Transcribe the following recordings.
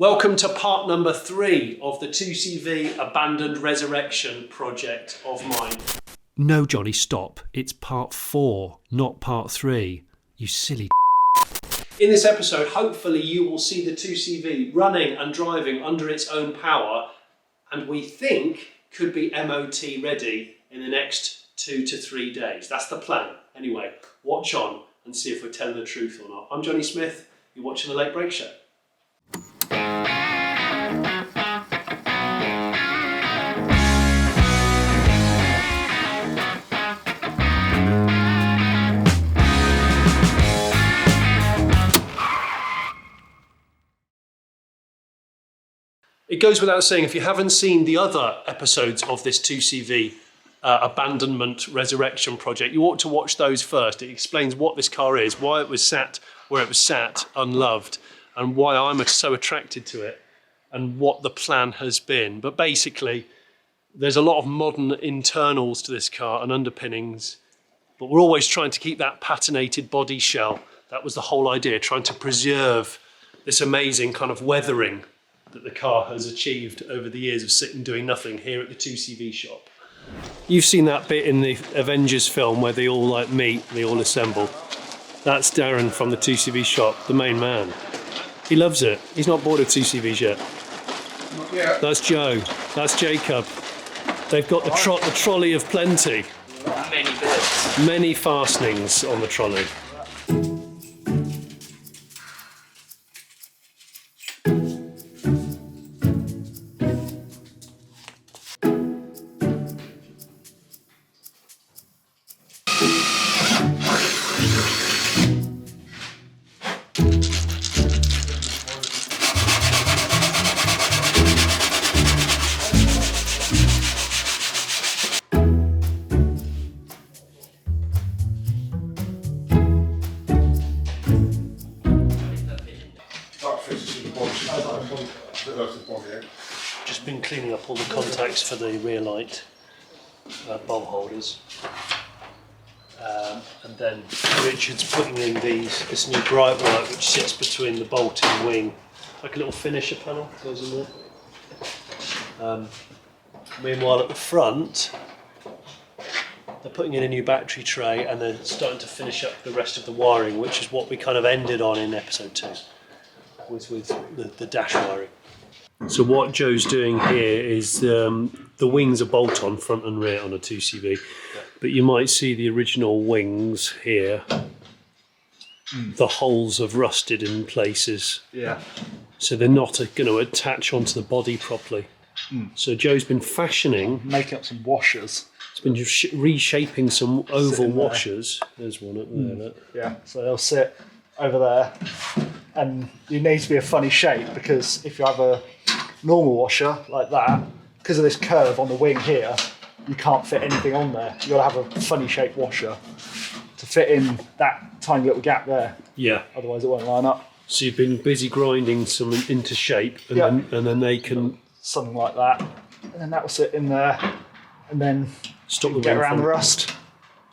Welcome to part number 3 of the 2CV Abandoned Resurrection project of mine. No, Johnny, stop. It's part 4, not part 3. You silly In this episode, hopefully you will see the 2CV running and driving under its own power, and we think could be MOT ready in the next 2 to 3 days. That's the plan. Anyway, watch on and see if we're telling the truth or not. I'm Jonny Smith. You're watching The Late Break Show. It goes without saying, if you haven't seen the other episodes of this 2CV abandonment resurrection project, you ought to watch those first. It explains what this car is, why it was sat where it was sat, unloved, and why I'm so attracted to it, and what the plan has been. But basically, there's a lot of modern internals to this car and underpinnings, but we're always trying to keep that patinated body shell. That was the whole idea, trying to preserve this amazing kind of weathering that the car has achieved over the years of sitting doing nothing here at the 2CV shop. You've seen that bit in the Avengers film where they all like meet, they all assemble. That's Darren from the 2CV shop, the main man. He loves it. He's not bored of 2CVs yet. Not yet. That's Joe. That's Jacob. They've got the trolley of plenty. Many bits. Many fastenings on the trolley. Just been cleaning up all the contacts for the rear light bulb holders, and then Richard's putting in this new bright work which sits between the bolt and wing, like a little finisher panel goes in there. Meanwhile, at the front, they're putting in a new battery tray and they're starting to finish up the rest of the wiring, which is what we kind of ended on in episode 2 with the dash wiring. So what Joe's doing here is the wings are bolt-on, front and rear on a 2CV, but you might see the original wings here. The holes have rusted in places. Yeah. So they're not going to attach onto the body properly. So Joe's been fashioning. Making up some washers. He's been reshaping some oval washers. There's one up there. Look. Yeah, so they'll sit over there. And you need to be a funny shape, because if you have a normal washer like that, because of this curve on the wing here, you can't fit anything on there. You've got to have a funny shaped washer to fit in that tiny little gap there. Yeah. Otherwise it won't line up. So you've been busy grinding some into shape, and then they can... Something like that. And then that will sit in there, and then stop the get wing around from... the rust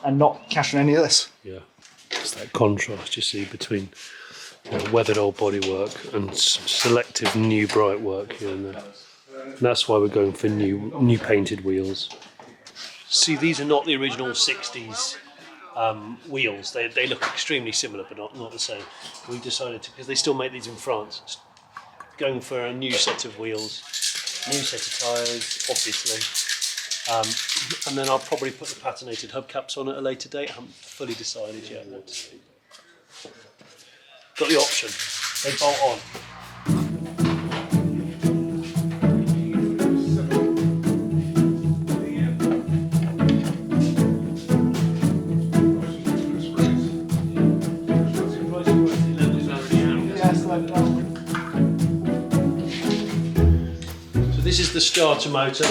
and not catch on any of this. Yeah. It's that contrast you see between weathered old bodywork and selective new bright work here and there. And that's why we're going for new painted wheels. See, these are not the original 60s wheels. They look extremely similar, but not the same. We decided to, because they still make these in France, going for a new set of wheels, new set of tyres, obviously. And then I'll probably put the patinated hubcaps on at a later date. I haven't fully decided yet what to do. Got the option. They bolt on. So this is the starter motor.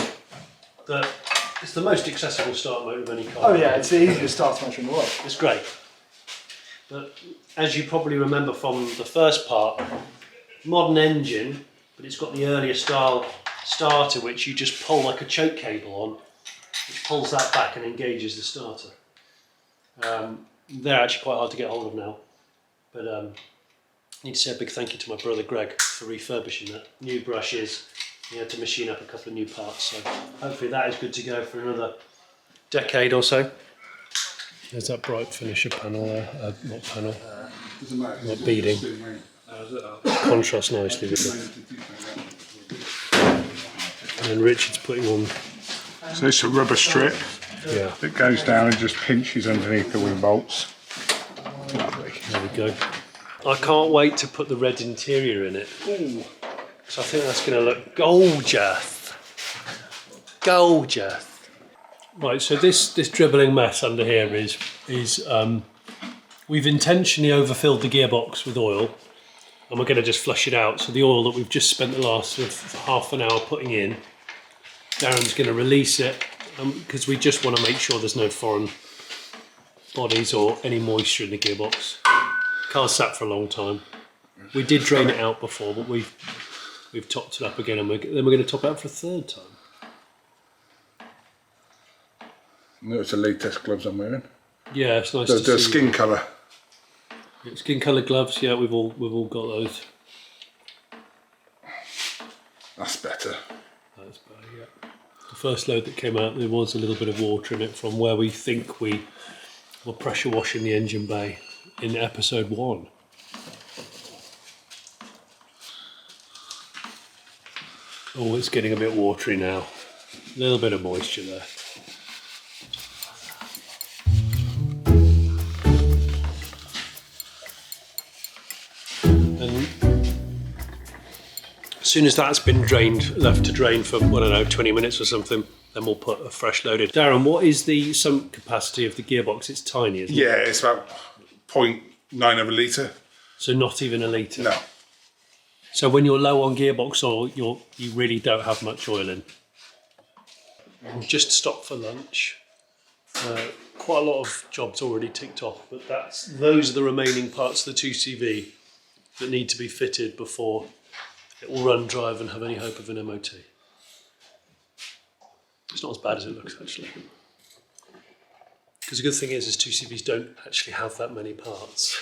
It's the most accessible starter motor of any car. Oh yeah, it's the easiest starter motor in the world. It's great. But as you probably remember from the first part, modern engine, but it's got the earlier style starter which you just pull like a choke cable on, which pulls that back and engages the starter. They're actually quite hard to get hold of now, but I need to say a big thank you to my brother Greg for refurbishing that. New brushes, he had to machine up a couple of new parts, so hopefully that is good to go for another decade or so. There's that bright finisher panel there, not panel, not beading. Contrasts nicely with it. And then Richard's putting on. So it's a rubber strip that goes down and just pinches underneath the wing bolts. Lovely. There we go. I can't wait to put the red interior in it. Ooh. So I think that's going to look gorgeous. Gorgeous. Right, so this dribbling mess under here is we've intentionally overfilled the gearbox with oil, and we're going to just flush it out. So the oil that we've just spent the last sort of half an hour putting in, Darren's going to release it because we just want to make sure there's no foreign bodies or any moisture in the gearbox. Car's sat for a long time. We did drain it out before, but we've topped it up again, and then we're going to top it up for a third time. Notice the latex gloves I'm wearing. Yeah, it's nice to see. The skin colour. Skin colour gloves. Yeah, we've all got those. That's better. That's better. Yeah. The first load that came out, there was a little bit of water in it from where we think we were pressure washing the engine bay in episode 1. Oh, it's getting a bit watery now. A little bit of moisture there. And as soon as that's been drained, left to drain for, I don't know, 20 minutes or something, then we'll put a fresh load in. Darren, what is the sump capacity of the gearbox? It's tiny, isn't it? Yeah, it's about 0.9 of a litre. So not even a litre? No. So when you're low on gearbox oil, you really don't have much oil in. We've just stopped for lunch. Quite a lot of jobs already ticked off, but those are the remaining parts of the 2CV that need to be fitted before it will run, drive and have any hope of an MOT. It's not as bad as it looks, actually. Because the good thing is 2CVs don't actually have that many parts.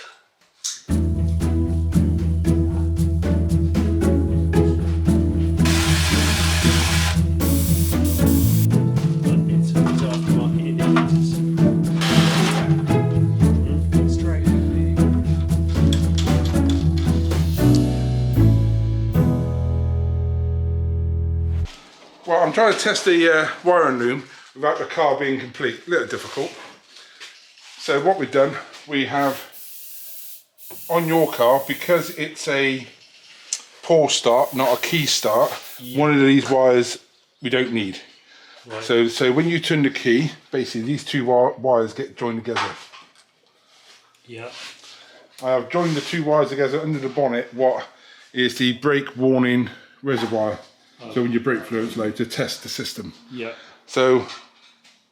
Well, I'm trying to test the wiring loom without the car being complete. A little difficult. So what we've done, we have on your car, because it's a pull start, not a key start, one of these wires we don't need. Right. So when you turn the key, basically these two wires get joined together. Yeah. I have joined the two wires together under the bonnet, what is the brake warning reservoir. So when your brake fluid's low, to test the system. Yeah. So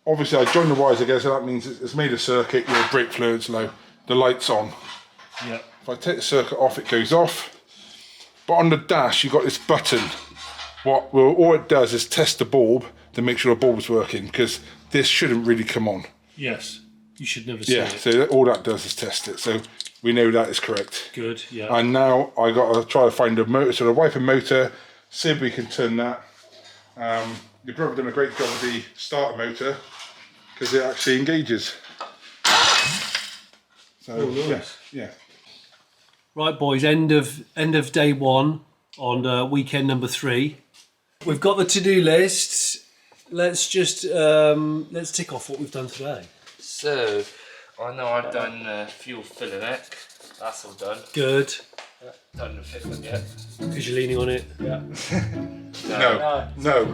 obviously I joined the wires together, so that means it's made a circuit, your brake fluid's low, the light's on. Yeah. If I take the circuit off, it goes off. But on the dash, you've got this button. All it does is test the bulb to make sure the bulb's working, because this shouldn't really come on. Yes. You should never see it. So all that does is test it. So we know that is correct. Good, yeah. And now I got to try to find the motor, so the wiper motor, see if we can turn that. Your brother done a great job with the starter motor because it actually engages. So nice. Yeah. Right, boys. End of day 1 on weekend number 3. We've got the to-do list. Let's just let's tick off what we've done today. So I know I've done fuel filling neck. That's all done. Good. Done the fitment yet. Because you're leaning on it. Yeah. No.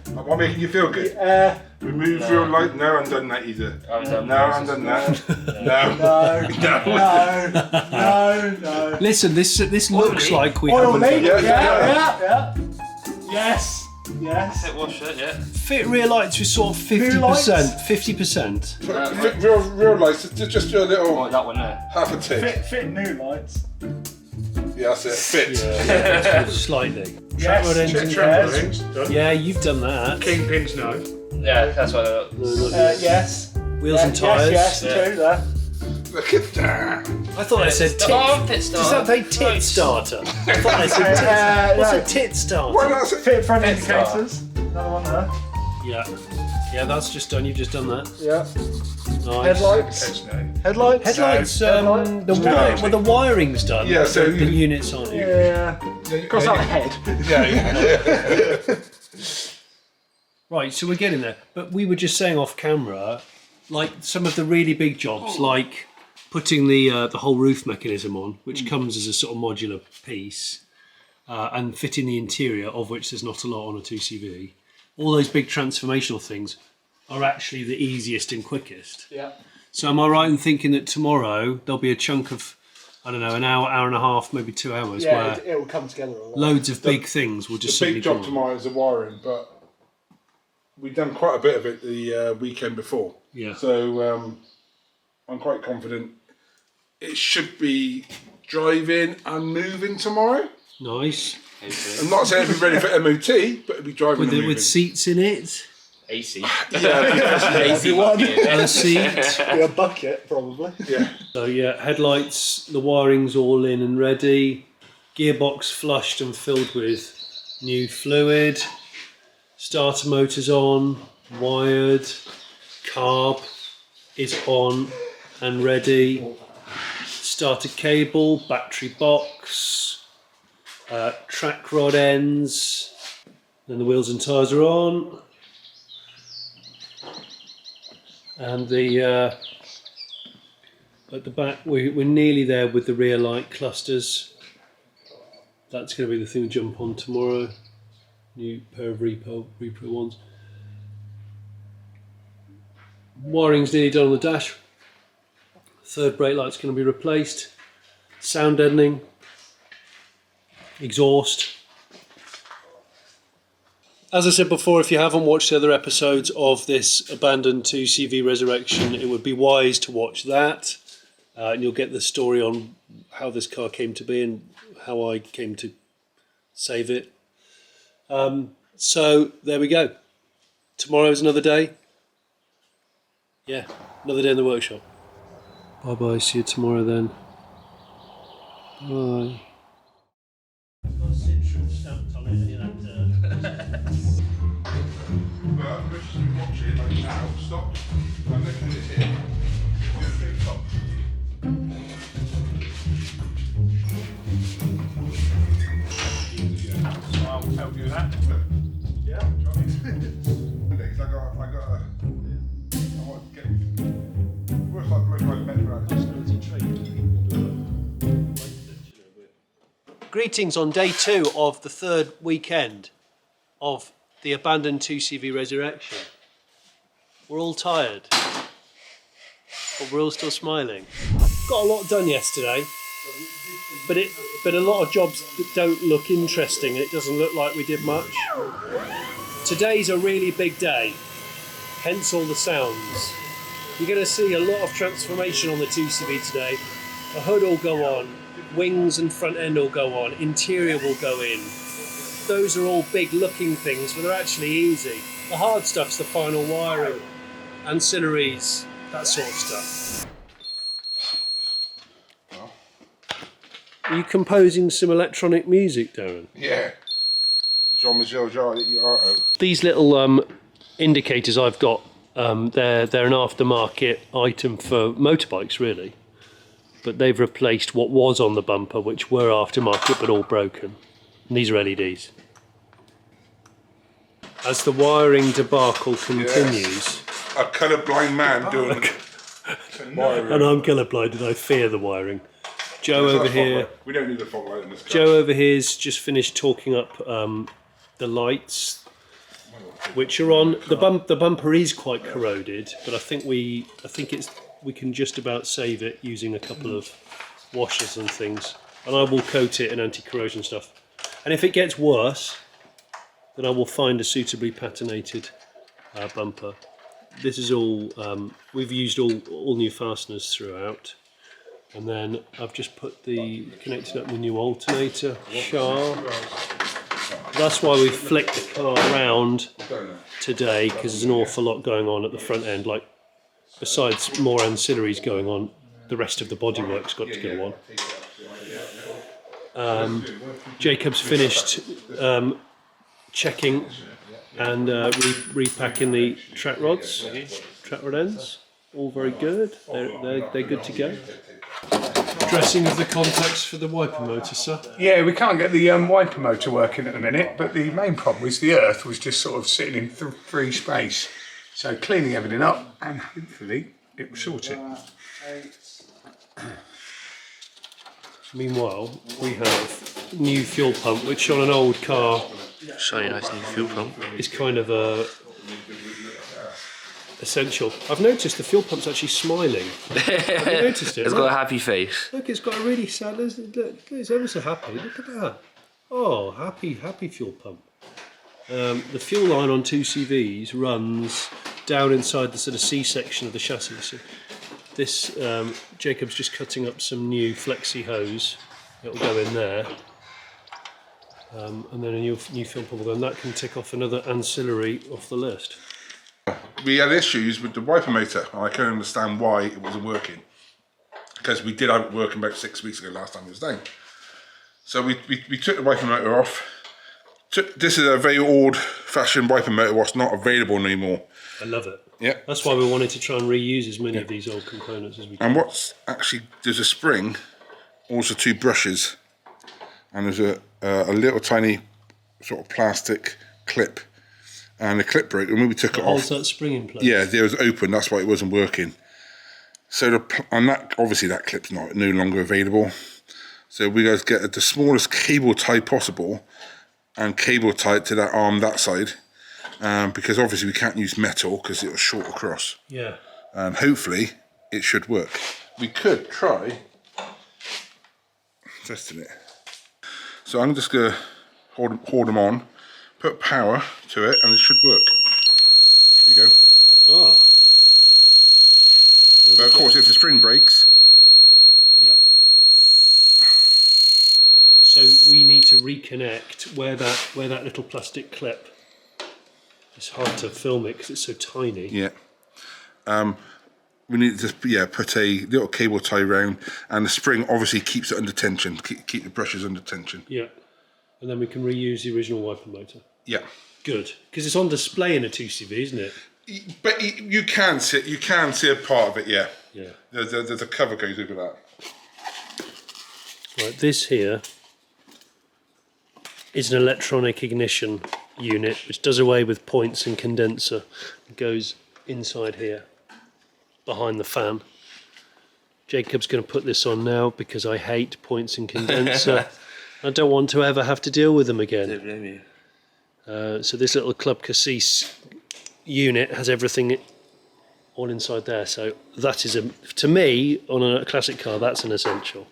Am I making you feel good? Remove your light. No, I haven't done that either. I haven't done No, I haven't done that. No. Listen, this looks like we Oil haven't. leak. Yeah. Yes. Fit wash it, yeah. Fit rear lights was sort of 50%. 50%. Real lights. Just do a little Oh, that one there. half a tick. Fit new lights. Yeah, that's it. Fit. Yeah, slightly. Yes. Track rod engine Yes. Yeah, you've done that. Kingpins, no. Yeah, that's what I Yes. Wheels and tyres. Yes, Yeah. two there. Look at that. I thought I said tit. Pit Does that start. say tit starter? I thought I said tit. What's a tit starter? Why not say Fit front Pit start. indicators. Another one there. Yeah, that's just done. You've just done that. Yeah. Nice. Headlights. Headlights. Headlights. Headlight. The wiring's done. Yeah, so the units on it. Yeah. Cross out the head. Yeah. Right, so we're getting there. But we were just saying off camera, like some of the really big jobs, like putting the whole roof mechanism on, which comes as a sort of modular piece, and fitting the interior, of which there's not a lot on a 2CV. All those big transformational things are actually the easiest and quickest. Yeah. So am I right in thinking that tomorrow there'll be a chunk of, I don't know, an hour, hour and a half, maybe 2 hours, Yeah, where it will come together a lot. loads of big things will just The big suddenly job come on. tomorrow is the wiring, but we've done quite a bit of it the weekend before. Yeah. So I'm quite confident it should be driving and moving tomorrow. Nice. I'm not saying it'll be ready for MOT, but it'll be driving and moving. With seats in it, AC. Yeah, AC. and a seat. Be a bucket, probably. yeah. So yeah, headlights, the wiring's all in and ready. Gearbox flushed and filled with new fluid. Starter motor's on, wired. Carb is on and ready. Starter cable, battery box, track rod ends. Then the wheels and tyres are on. And the at the back, we're nearly there with the rear light clusters. That's going to be the thing we jump on tomorrow. New pair of repro ones. Wiring's nearly done on the dash. Third brake light's going to be replaced. Sound deadening. Exhaust. As I said before, if you haven't watched the other episodes of this abandoned 2CV resurrection, it would be wise to watch that. And you'll get the story on how this car came to be and how I came to save it. So there we go. Tomorrow's another day. Yeah, another day in the workshop. Bye bye, see you tomorrow then. Bye. Got a Citroen stamped on it. But let's just watch it like now. Stop. I'm looking at it here. Stop. So I'll help you with that. Yeah, because I want to get works like most right better. Greetings on day 2 of the 3rd weekend of the abandoned 2CV resurrection. We're all tired, but we're all still smiling. Got a lot done yesterday, but a lot of jobs that don't look interesting. It doesn't look like we did much. Today's a really big day, hence all the sounds. You're going to see a lot of transformation on the 2CV today. The hood will go on, wings and front end will go on, interior will go in. Those are all big looking things, but they're actually easy. The hard stuff's the final wiring, ancillaries, that sort of stuff. Are you composing some electronic music, Darren? Yeah. Jean-Michel Jarre, These little indicators I've got, they're an aftermarket item for motorbikes, really. But they've replaced what was on the bumper, which were aftermarket but all broken. And these are LEDs. As the wiring debacle continues, a colourblind man doing wiring. and I'm colourblind and I fear the wiring. Joe over here. We don't need a fog light in this car. Joe over here's just finished talking up the lights, which are on. The bumper is quite corroded, but I think we can just about save it using a couple of washers and things. And I will coat it in anti-corrosion stuff. And if it gets worse, then I will find a suitably patinated bumper. This is all, we've used all new fasteners throughout. And then I've just connected up the new alternator shaft. That's why we flicked the car around today, because there's an awful lot going on at the front end. Like, besides more ancillaries going on, the rest of the bodywork's got to go on. Jacob's finished checking and repacking the track rods, track rod ends. All very good. They're good to go. Dressing of the contacts for the wiper motor, sir. Yeah, we can't get the wiper motor working at the minute, but the main problem is the earth was just sort of sitting in free space. So cleaning everything up, and hopefully it will sort it. Meanwhile, we have new fuel pump, which on an old car Shiny nice new fuel pump. is kind of essential. I've noticed the fuel pump's actually smiling. Have you noticed it? It's got a happy face. Look, it's got a really sad. Look, it's ever so happy. Look at that. Oh, happy fuel pump. The fuel line on 2CVs runs down inside the sort of C-section of the chassis. So this, Jacob's just cutting up some new flexi hose. It'll go in there. And then a new fuel pump will go, and that can tick off another ancillary off the list. We had issues with the wiper motor, and I couldn't understand why it wasn't working. Because we did have it working about 6 weeks ago last time it was down. So we took the wiper motor off. This is a very old-fashioned wiper motor, what's not available anymore. I love it. Yeah. That's why we wanted to try and reuse as many of these old components as we can. And what's actually, there's a spring, also 2 brushes, and there's a little tiny sort of plastic clip. And the clip broke, and when we took it off, holds that spring in place. yeah, it was open. That's why it wasn't working. So and that obviously that clip's no longer available. So we guys get the smallest cable tie possible, and cable tie it to that arm that side, because obviously we can't use metal because it'll short across. Yeah. And hopefully it should work. We could try testing it. So I'm just gonna hold them on. Put power to it and it should work. There you go. Oh. But of course if the spring breaks... Yeah. So we need to reconnect where that little plastic clip. It's hard to film it because it's so tiny. Yeah. We need to just put a little cable tie around, and the spring obviously keeps it under tension, keep the brushes under tension. Yeah. And then we can reuse the original wiper motor. Yeah. Good, because it's on display in a 2CV, isn't it? But you can see a part of it, yeah. Yeah. There's a cover goes over that. Right, this here is an electronic ignition unit which does away with points and condenser. It goes inside here, behind the fan. Jacob's going to put this on now because I hate points and condenser. I don't want to ever have to deal with them again. Don't blame you. So this little Club Cassis unit has everything all inside there. So that is, to me, on a classic car, that's an essential.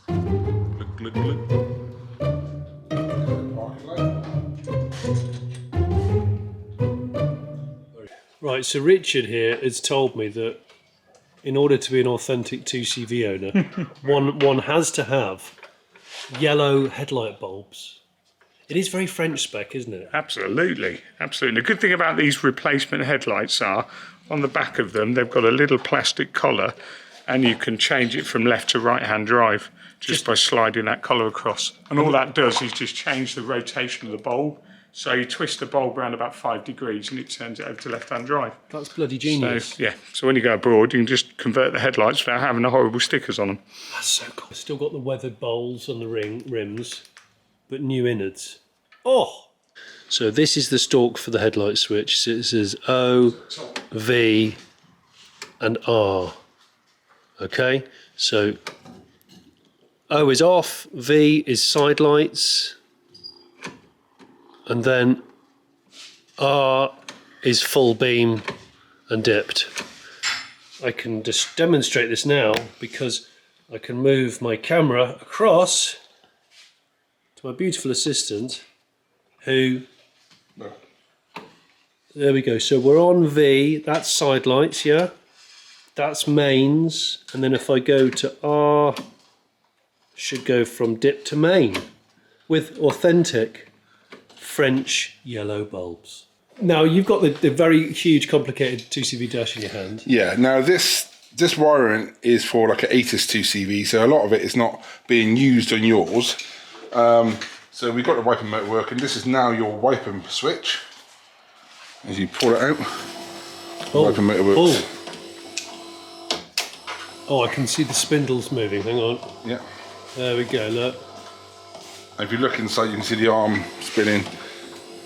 Glug, glug, glug. Right, so Richard here has told me that in order to be an authentic 2CV owner, one has to have yellow headlight bulbs. It is very French spec, isn't it? Absolutely, absolutely. The good thing about these replacement headlights are, on the back of them, they've got a little plastic collar, and you can change it from left to right-hand drive just by sliding that collar across. And all that does is just change the rotation of the bulb. So you twist the bulb around about 5 degrees and it turns it over to left-hand drive. That's bloody genius. So, yeah, so when you go abroad, you can just convert the headlights without having the horrible stickers on them. That's so cool. Still got the weathered bowls on the rims, but new innards. Oh! So this is the stalk for the headlight switch. So it says O, V, and R. Okay, so O is off, V is side lights, and then R is full beam and dipped. I can just demonstrate this now because I can move my camera across to my beautiful assistant who... There we go, so we're on V, that's side lights, yeah? That's mains, and then if I go to R, should go from dip to main with authentic French yellow bulbs. Now you've got the very huge complicated 2CV dash in your hand. Yeah, now this this wiring is for like an ATIS 2CV, so a lot of it is not being used on yours. So we've got the wiper motor working. This is now your wiper switch. As you pull it out, the wiper motor works. Oh, I can see the spindles moving. Hang on. Yeah. There we go. Look. If you look inside, you can see the arm spinning,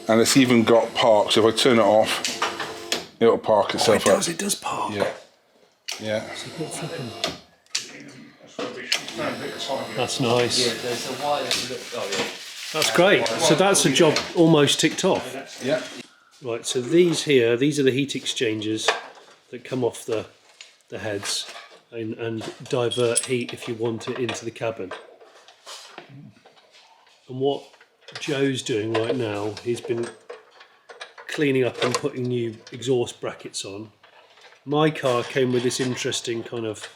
and it's even got park. So if I turn it off, it'll park itself up. It does park. Yeah. Yeah. That's nice. Yeah, there's a wire that look. Oh yeah. That's great. So that's a job almost ticked off. Yeah. Right, so these here, these are the heat exchangers that come off the heads and divert heat if you want it into the cabin. And what Joe's doing right now, he's been cleaning up and putting new exhaust brackets on. My car came with this interesting kind of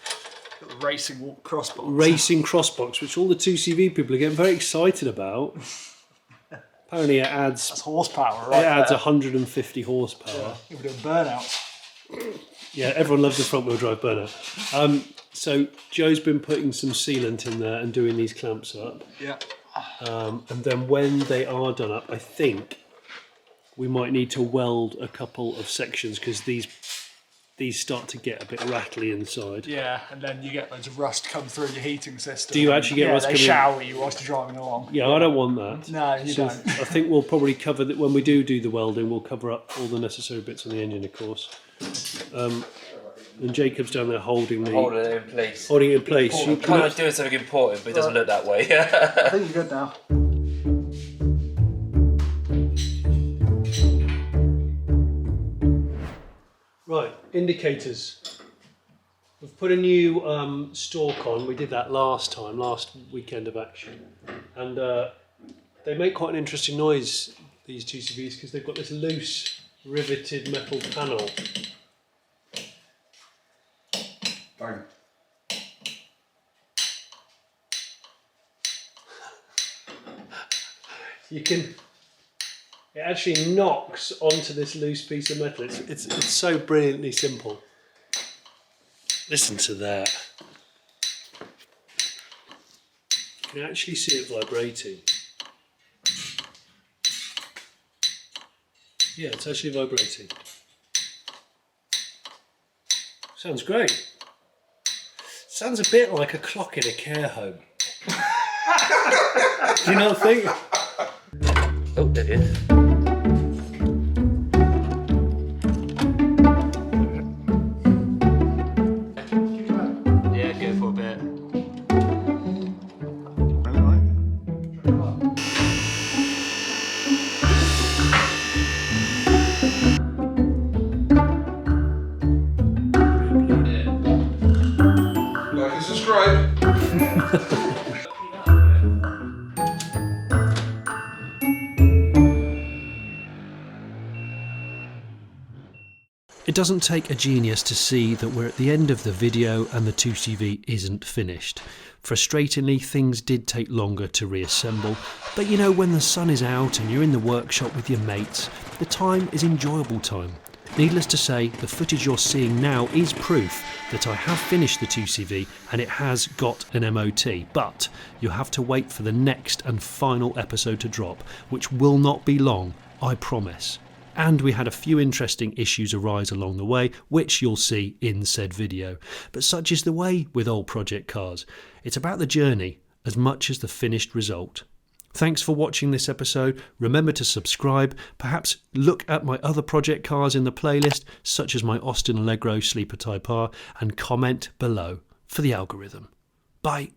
Racing crossbox. racing crossbox, which all the 2CV people are getting very excited about. Apparently it adds That's horsepower, right? it adds there. 150 horsepower. You're doing burnouts. Yeah, everyone loves the front wheel drive burnout. So Joe's been putting some sealant in there and doing these clamps up. Yeah. And then when they are done up, I think we might need to weld a couple of sections because these start to get a bit rattly inside. Yeah, and then you get loads of rust come through your heating system. Do you actually get rust they coming in? shower you whilst you're driving along. Yeah, I don't want that. No, you So don't. I think we'll probably cover that when we do the welding. We'll cover up all the necessary bits on the engine, of course. And Jacob's down there holding Holding it in place. holding it in place. You Kind of doing something important, but it doesn't look that way. I think you're good now. Right, indicators. We've put a new stalk on. We did that last weekend of action. And they make quite an interesting noise, these 2CVs, because they've got this loose, riveted metal panel. Bang. It actually knocks onto this loose piece of metal. It's so brilliantly simple. Listen to that. You can actually see it vibrating. Yeah, it's actually vibrating. Sounds great. Sounds a bit like a clock in a care home. Do you not think? Oh, there it is. Yeah, go for a bit. Like and subscribe. It doesn't take a genius to see that we're at the end of the video and the 2CV isn't finished. Frustratingly, things did take longer to reassemble, but you know, when the sun is out and you're in the workshop with your mates, the time is enjoyable time. Needless to say, the footage you're seeing now is proof that I have finished the 2CV and it has got an MOT, but you'll have to wait for the next and final episode to drop, which will not be long, I promise. And we had a few interesting issues arise along the way, which you'll see in said video. But such is the way with old project cars. It's about the journey as much as the finished result. Thanks for watching this episode. Remember to subscribe, perhaps look at my other project cars in the playlist, such as my Austin Allegro Sleeper Type R, and comment below for the algorithm. Bye.